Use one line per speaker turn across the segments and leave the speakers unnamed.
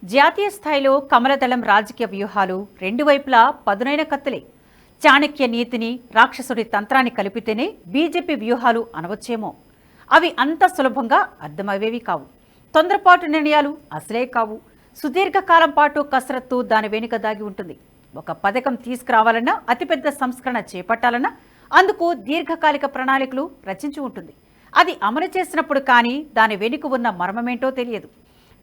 జాతీయ స్థాయిలో కమలదళం రాజకీయ వ్యూహాలు రెండు వైపులా పదునైన కత్తులే. చాణక్య నీతిని, రాక్షసుడి తంత్రాన్ని కలిపితేనే బీజేపీ వ్యూహాలు అనవచ్చేమో. అవి అంత సులభంగా అర్థమయ్యేవి కావు. తొందరపాటు నిర్ణయాలు అసలే కావు. సుదీర్ఘకాలం పాటు కసరత్తు దాని వెనుక దాగి ఉంటుంది. ఒక పథకం తీసుకురావాలన్నా, అతిపెద్ద సంస్కరణ చేపట్టాలన్నా అందుకు దీర్ఘకాలిక ప్రణాళికలు రచించి ఉంటుంది. అది అమలు చేసినప్పుడు కానీ దాని వెనుక ఉన్న మర్మమేంటో తెలియదు.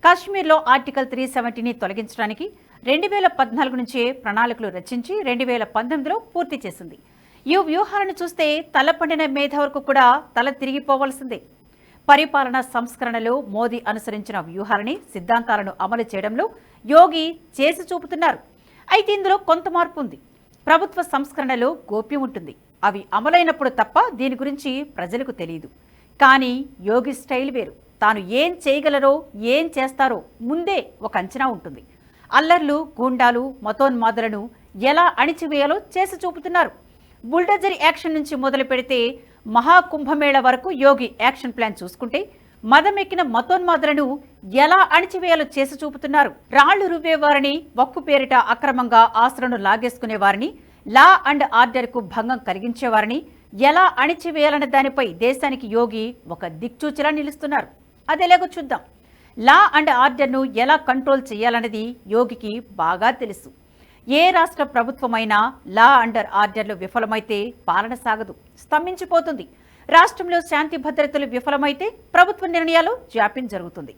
కాశ్మీర్లో ఆర్టికల్ 370ని తొలగించడానికి 2014 నుంచే ప్రణాళికలు రచించి 2019లో పూర్తి చేసింది. ఈ వ్యూహాలను చూస్తే తలపండిన మేధావులకు కూడా తల తిరిగిపోవలసిందే. పరిపాలనా సంస్కరణలో మోదీ అనుసరించిన వ్యూహాలని, సిద్ధాంతాలను అమలు చేయడంలో యోగి చేసి చూపుతున్నారు. అయితే ఇందులో కొంత మార్పు ఉంది. ప్రభుత్వ సంస్కరణలో గోప్యం ఉంటుంది. అవి అమలైనప్పుడు తప్ప దీని గురించి ప్రజలకు తెలియదు. కానీ యోగి స్టైల్ వేరు. తాను ఏం చేయగలరో, ఏం చేస్తారో ముందే ఒక అంచనా ఉంటుంది. అల్లర్లు, గూండాలు, మతోన్మాదులను ఎలా అణిచివేయాలో చేసి చూపుతున్నారు. బుల్డోజర్ యాక్షన్ నుంచి మొదలు పెడితే మహాకుంభమేళ వరకు యోగి యాక్షన్ ప్లాన్ చూసుకుంటే మదమెక్కిన మతోన్మాదులను ఎలా అణిచివేయాలో చేసి చూపుతున్నారు. రాళ్లు రువ్వేవారిని, వక్ఫ్ పేరిట అక్రమంగా ఆస్తులను లాగేసుకునే వారిని, లా అండ్ ఆర్డర్కు భంగం కలిగించేవారిని ఎలా అణిచివేయాలన్న దానిపై దేశానికి యోగి ఒక దిక్చూచిలా నిలుస్తున్నారు. అదేలాగో చూద్దాం. లా అండ్ ఆర్డర్ను ఎలా కంట్రోల్ చేయాలన్నది యోగికి బాగా తెలుసు. ఏ రాష్ట్ర ప్రభుత్వమైనా లా అండ్ ఆర్డర్లు విఫలమైతే పాలన సాగదు, స్తంభించిపోతుంది. రాష్ట్రంలో శాంతి భద్రతలు విఫలమైతే ప్రభుత్వ నిర్ణయాలు జాప్యం జరుగుతుంది.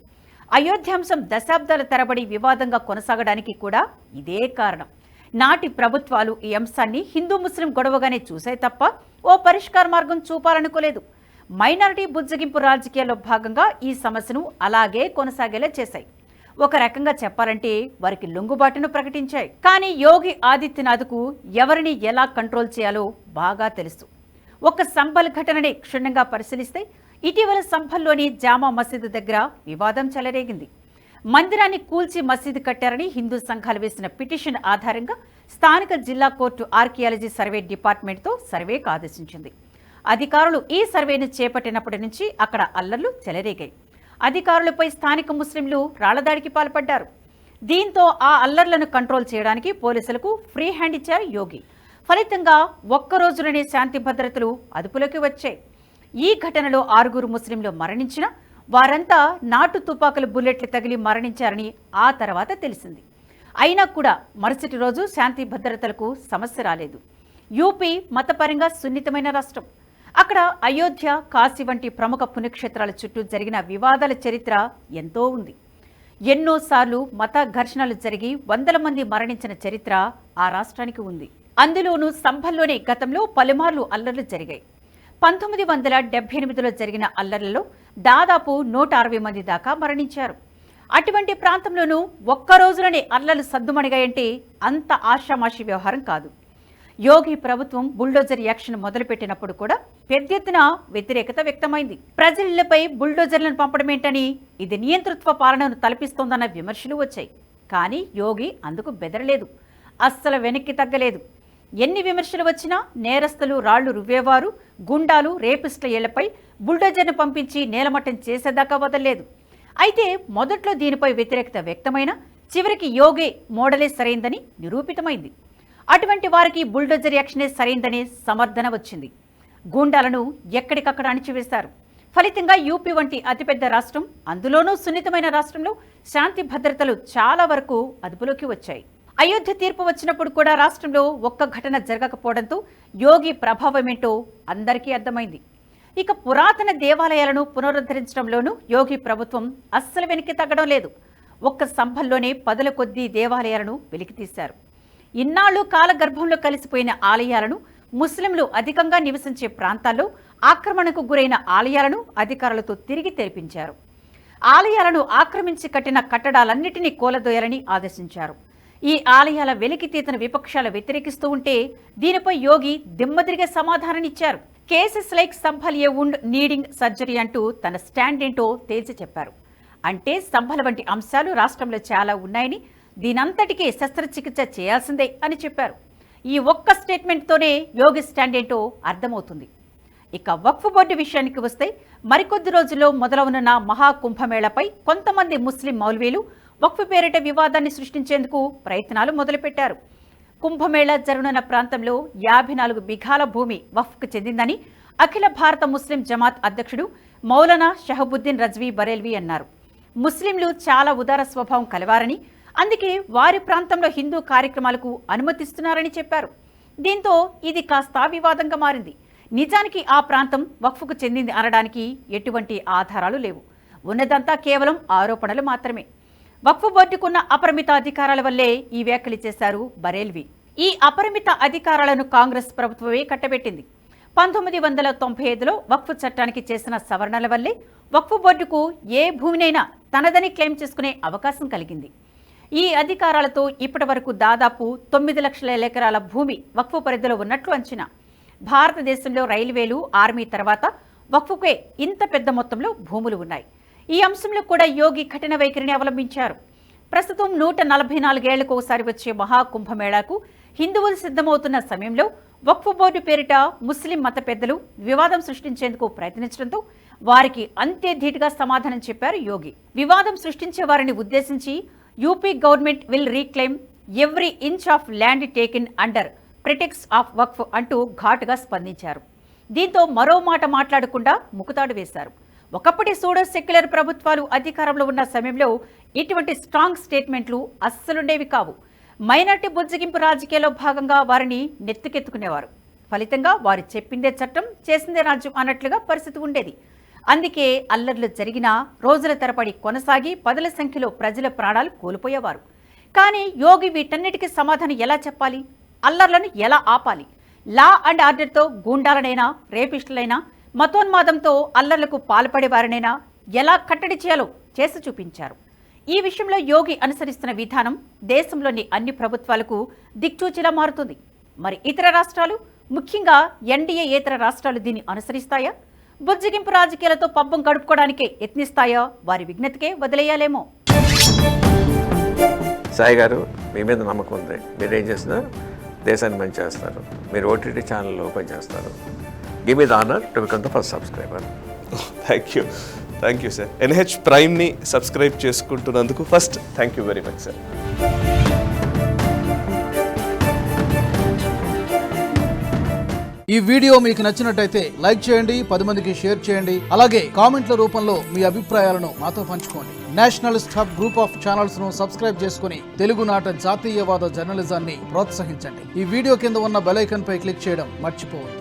అయోధ్యాంశం దశాబ్దాల తరబడి వివాదంగా కొనసాగడానికి కూడా ఇదే కారణం. నాటి ప్రభుత్వాలు ఈ అంశాన్ని హిందూ ముస్లిం గొడవగానే చూసాయి తప్ప ఓ పరిష్కార మార్గం చూపాలనుకోలేదు. మైనారిటీ బుజ్జగింపు రాజకీయాల్లో భాగంగా ఈ సమస్యను అలాగే కొనసాగేలా చేశాయి. ఒక రకంగా చెప్పాలంటే వారికి లొంగుబాటును ప్రకటించాయి. కానీ యోగి ఆదిత్యనాథ్కు ఎవరిని ఎలా కంట్రోల్ చేయాలో బాగా తెలుసు. ఒక సంభల్ ఘటనని క్షుణ్ణంగా పరిశీలిస్తే ఇటీవల సంభల్లోని జామా మసీదు దగ్గర వివాదం చెలరేగింది. మందిరాన్ని కూల్చి మసీదు కట్టారని హిందూ సంఘాలు వేసిన పిటిషన్ ఆధారంగా స్థానిక జిల్లా కోర్టు ఆర్కియాలజీ సర్వే డిపార్ట్మెంట్తో సర్వేకు ఆదేశించింది. అధికారులు ఈ సర్వేను చేపట్టినప్పటి నుంచి అక్కడ అల్లర్లు చెలరేగాయి. అధికారులపై స్థానిక ముస్లింలు రాళ్లదాడికి పాల్పడ్డారు. దీంతో ఆ అల్లర్లను కంట్రోల్ చేయడానికి పోలీసులకు ఫ్రీ హ్యాండ్ ఇచ్చారు యోగి. ఫలితంగా ఒక్కరోజులోనే శాంతి భద్రతలు అదుపులోకి వచ్చాయి. ఈ ఘటనలో 6 ముస్లింలు మరణించినా వారంతా నాటు తుపాకుల బుల్లెట్లు తగిలి మరణించారని ఆ తర్వాత తెలిసింది. అయినా కూడా మరుసటి రోజు శాంతి భద్రతలకు సమస్య రాలేదు. యూపీ మతపరంగా సున్నితమైన రాష్ట్రం. అక్కడ అయోధ్య, కాశీ వంటి ప్రముఖ పుణ్యక్షేత్రాల చుట్టూ జరిగిన వివాదాల చరిత్ర ఎంతో ఉంది. ఎన్నోసార్లు మత ఘర్షణలు జరిగి 100 మంది మరణించిన చరిత్ర ఆ రాష్ట్రానికి ఉంది. అందులోనూ సంభల్లోనే గతంలో పలుమార్లు అల్లర్లు జరిగాయి. 1978లో జరిగిన అల్లర్లలో దాదాపు 160 మంది దాకా మరణించారు. అటువంటి ప్రాంతంలోనూ ఒక్క రోజులోనే అల్లర్లు సద్దుమణిగాయంటే అంత ఆషామాషి వ్యవహారం కాదు. యోగి ప్రభుత్వం బుల్డోజర్ యాక్షన్ మొదలుపెట్టినప్పుడు కూడా పెద్ద ఎత్తున వ్యతిరేకత వ్యక్తమైంది. ప్రజలపై బుల్డోజర్లను పంపడమేంటని, ఇది నియంతృత్వ పాలనను తలపిస్తోందన్న విమర్శలు వచ్చాయి. కానీ యోగి అందుకు బెదరలేదు, అస్సలు వెనక్కి తగ్గలేదు. ఎన్ని విమర్శలు వచ్చినా నేరస్తులు, రాళ్లు రువ్వేవారు, గుండాలు, రేపిస్టుల ఇళ్లపై బుల్డోజర్ను పంపించి నేలమట్టం చేసేదాకా వదలలేదు. అయితే మొదట్లో దీనిపై వ్యతిరేకత వ్యక్తమైన చివరికి యోగే మోడలే సరైందని నిరూపితమైంది. అటువంటి వారికి బుల్డోజర్ యాక్షనే సరైందనే సమర్థన వచ్చింది. గూండాలను ఎక్కడికక్కడ అణిచివేశారు. ఫలితంగా యూపీ వంటి అతిపెద్ద రాష్ట్రం, అందులోనూ సున్నితమైన రాష్ట్రంలో శాంతి భద్రతలు చాలా వరకు అదుపులోకి వచ్చాయి. అయోధ్య తీర్పు వచ్చినప్పుడు కూడా రాష్ట్రంలో ఒక్క ఘటన జరగకపోవడంతో యోగి ప్రభావమేంటో అందరికీ అర్థమైంది. ఇక పురాతన దేవాలయాలను పునరుద్ధరించడంలోనూ యోగి ప్రభుత్వం అస్సలు వెనక్కి తగ్గడం లేదు. ఒక్క సంభల్లోనే 10ల కొద్దీ దేవాలయాలను వెలికితీశారు. ఇన్నాళ్లు కాలగర్భంలో కలిసిపోయిన ఆలయాలను, ముస్లింలు అధికంగా నివసించే ప్రాంతాల్లో ఆక్రమణకు గురైన ఆలయాలను అధికారులతో తిరిగి తెరిపించారు. ఆలయాలను ఆక్రమించి కట్టిన కట్టడాలన్నింటినీ కూలదోయాలని ఆదేశించారు. ఈ ఆలయాల వెలికితీతను విపక్షాలు వ్యతిరేకిస్తూ ఉంటే దీనిపై యోగి దిమ్మదిరిగే సమాధానాన్నిచ్చారు. కేసెస్ లైక్ సంభల్ ఏ వుండ్ నీడింగ్ సర్జరీ అంటూ తన స్టాండ్ ఏంటో తేల్చి చెప్పారు. అంటే సంభల్ వంటి అంశాలు రాష్ట్రంలో చాలా ఉన్నాయని, దీనంతటికీ శస్త్రచికిత్స చేయాల్సిందే అని చెప్పారు. ఈ ఒక్క స్టేట్మెంట్తోనే యోగి స్టాండ్ ఏంటో అర్థమవుతుంది. ఇక వక్ఫ్ బోర్డు విషయానికి వస్తే మరికొద్ది రోజుల్లో మొదలవనున్న మహాకుంభమేళపై కొంతమంది ముస్లిం మౌల్వీలు వక్ఫ్ పేరిట వివాదాన్ని సృష్టించేందుకు ప్రయత్నాలు మొదలుపెట్టారు. కుంభమేళా జరగనున్న ప్రాంతంలో 54 బిఘాల భూమి వక్ఫ్కు చెందిందని అఖిల భారత ముస్లిం జమాత్ అధ్యక్షుడు మౌలానా షహబుద్దీన్ రజ్వీ బరేల్వీ అన్నారు. ముస్లింలు చాలా ఉదార స్వభావం కలవారని, అందుకే వారి ప్రాంతంలో హిందూ కార్యక్రమాలకు అనుమతిస్తున్నారని చెప్పారు. దీంతో ఇది కాస్త వివాదంగా మారింది. నిజానికి ఆ ప్రాంతం వక్ఫ్కు చెందింది అనడానికి ఎటువంటి ఆధారాలు లేవు. ఉన్నదంతా కేవలం ఆరోపణలు మాత్రమే. వక్ఫ్ బోర్డుకున్న అపరిమిత అధికారాల వల్లే ఈ వ్యాఖ్యలు చేశారు బరేల్వీ. ఈ అపరిమిత అధికారాలను కాంగ్రెస్ ప్రభుత్వమే కట్టబెట్టింది. 1995లో వక్ఫ్ చట్టానికి చేసిన సవరణల వల్లే వక్ఫ్ బోర్డుకు ఏ భూమినైనా తనదని క్లెయిమ్ చేసుకునే అవకాశం కలిగింది. ఈ అధికారాలతో ఇప్పటి వరకు దాదాపు 9 లక్షల ఎకరాల భూమి వక్ఫ్ పరిధిలో ఉన్నట్లు అంచనా. భారతదేశంలో రైల్వేలు, ఆర్మీ తర్వాత వక్ఫ్కే ఇంత పెద్ద మొత్తంలో భూములు ఉన్నాయి. ఈ అంశంలో కూడా యోగి కఠిన వైఖరిని అవలంబించారు. ప్రస్తుతం 144 ఏళ్లకు ఒకసారి వచ్చే మహాకుంభమేళాకు హిందువులు సిద్ధమవుతున్న సమయంలో వక్ఫ్ బోర్డు పేరిట ముస్లిం మత పెద్దలు వివాదం సృష్టించేందుకు ప్రయత్నించడంతో వారికి అంతే ధీటుగా సమాధానం చెప్పారు యోగి. వివాదం సృష్టించే వారిని ఉద్దేశించి UP government will reclaim every inch of land taken under pretext of Waqf అంటూ ఘాటుగా స్పందించారు. దీంతో మరో మాట మాట్లాడకుండా ముకుతాడు వేశారు. ఒకప్పటి సూడో సెక్యులర్ ప్రభుత్వాలు అధికారంలో ఉన్న సమయంలో ఇటువంటి స్ట్రాంగ్ స్టేట్మెంట్లు అస్సలుండేవి కావు. మైనార్టీ బుజ్జగింపు రాజకీయాల్లో భాగంగా వారిని నెత్తికెత్తుకునేవారు. ఫలితంగా వారు చెప్పిందే చట్టం, చేసిందే రాజ్యం అన్నట్లుగా పరిస్థితి ఉండేది. అందుకే అల్లర్లు జరిగినా రోజుల తరబడి కొనసాగి పదుల సంఖ్యలో ప్రజల ప్రాణాలు కోల్పోయేవారు. కానీ యోగి వీటన్నిటికీ సమాధానం ఎలా చెప్పాలి? అల్లర్లను ఎలా ఆపాలి? లా అండ్ ఆర్డర్తో గూండాలనైనా, రేపిస్టులైనా, మతోన్మాదంతో అల్లర్లకు పాల్పడేవారినైనా ఎలా కట్టడి చేయాలో చేసి చూపించారు. ఈ విషయంలో యోగి అనుసరిస్తున్న విధానం దేశంలోని అన్ని ప్రభుత్వాలకు దిక్చూచిలా మారుతుంది. మరి ఇతర రాష్ట్రాలు, ముఖ్యంగా ఎన్డీఏ ఏతర రాష్ట్రాలు దీన్ని అనుసరిస్తాయా? బుజ్జగింపు రాజకీయాలతో పబ్బం గడుపుకోవడానికే యత్నిస్తాయా? వారి విజ్ఞతకే వదిలేయాలేమో.
సాయి గారు, మీ మీద నమ్మకం ఉంది. మీరేం చేసినా దేశాన్ని మంచి చేస్తారు. మీరు ఓటీటీ ఛానల్ ఓపెన్ చేస్తారు. Give me the honour to become the first subscriber.
Thank you sir. NH ప్రైమ్ని సబ్స్క్రైబ్ చేసుకుంటున్నందుకు first thank you very much sir.
ఈ వీడియో మీకు నచ్చినట్టయితే లైక్ చేయండి, 10 మందికి షేర్ చేయండి. అలాగే కామెంట్ల రూపంలో మీ అభిప్రాయాలను మాతో పంచుకోండి. Nationalist hub group of channels ను సబ్స్క్రైబ్ చేసుకుని తెలుగునాట జాతీయవాద జర్నలిజాన్ని ప్రోత్సహించండి. ఈ వీడియో కింద ఉన్న బెల్ ఐకాన్ పై క్లిక్ చేయడం మర్చిపోవద్దు.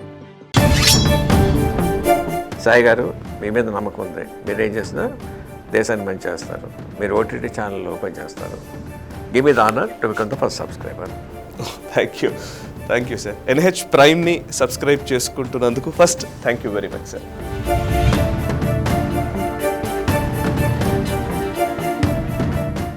సాయి గారు, మీ మీద నమ్మకం ఉంది. మీరేం చేసినా దేశాన్ని మంచి చేస్తారు. మీరు ఓటీటీ ఛానల్ ఓపెన్ చేస్తారు. Give me the honour to become the first subscriber.
Thank you sir. NH ప్రైమ్ని సబ్స్క్రైబ్ చేసుకుంటున్నందుకు first thank you very much sir.